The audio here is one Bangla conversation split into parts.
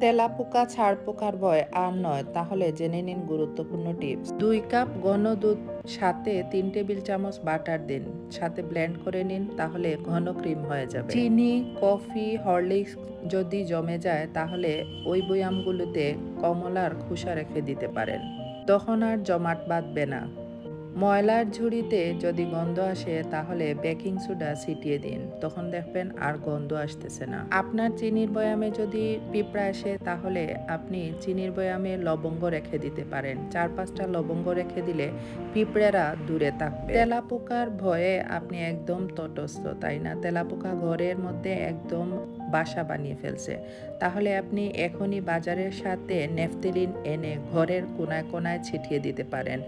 তেলাপোকা ছাড়পোকার ভয় আর নয়, তাহলে জেনে নিন গুরুত্বপূর্ণ টিপস। 2 কাপ ঘন দুধ, সাথে 3 টেবিল চামচ বাটার দিন, সাথে ব্লেন্ড করে নিন, তাহলে ঘন ক্রিম হয়ে যাবে। চিনি, কফি, হরলিক্স যদি জমে যায় তাহলে ওই বয়ামগুলোতে কমলার খোসা রেখে দিতে পারেন, তখন আর জমাট বাঁধবে না। ময়লার ঝুড়িতে যদি গন্ধ আসে তাহলে বেকিং সোডা ছিটিয়ে দিন, তখন দেখবেন আর গন্ধ আসতেছে না। আপনার চিনির বয়ামে যদি পিঁপড়া আসে তাহলে আপনি চিনির বয়ামে লবঙ্গ রেখে দিতে পারেন, 4-5টা লবঙ্গ রেখে দিলে পিঁপড়েরা দূরে থাকবে। তেলাপোকার ভয়ে আপনি একদম তটস্থ, তাই না? তেলাপোকা ঘরের মধ্যে একদম বাসা বানিয়ে ফেলছে, তাহলে আপনি এখনই বাজারের সাথে নেফথেলিন এনে ঘরের কোনায় কোনায় ছিটিয়ে দিতে পারেন।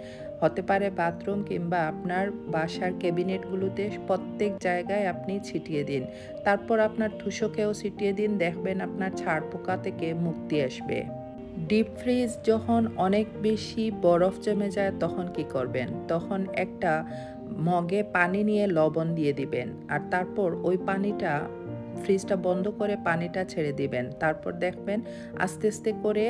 হতে পারে বাথরুম কিংবা আপনার বাসার ক্যাবিনেটগুলোতে, প্রত্যেক জায়গায় আপনি ছিটিয়ে দিন। তারপর আপনার থুসোকেও ছিটিয়ে দিন, দেখবেন আপনার ছাড়পোকা থেকে মুক্তি আসবে। ডিপ ফ্রিজ যখন অনেক বেশি বরফ জমে যায় তখন কি করবেন? তখন একটা মগে পানি নিয়ে লবণ দিয়ে দিবেন, আর তারপর ওই পানিটা, ফ্রিজটা বন্ধ করে পানিটা ছেড়ে দিবেন। তারপর দেখবেন আস্তে আস্তে করে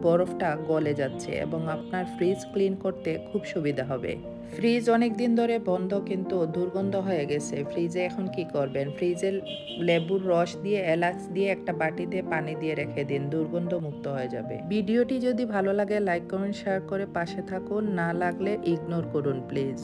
বরফটা গলে যাচ্ছে এবং আপনার ফ্রিজ ক্লিন করতে খুব সুবিধা হবে। ফ্রিজ অনেক দিন ধরে বন্ধ কিন্তু দুর্গন্ধ হয়ে গেছে, ফ্রিজে এখন কি করবেন? ফ্রিজে লেবুর রস দিয়ে, এলাচ দিয়ে একটা বাটিতে পানি দিয়ে রেখে দিন, দুর্গন্ধ মুক্ত হয়ে যাবে। ভিডিওটি যদি ভালো লাগে লাইক কমেন্ট শেয়ার করে পাশে থাকুন, না লাগলে ইগনোর করুন প্লিজ।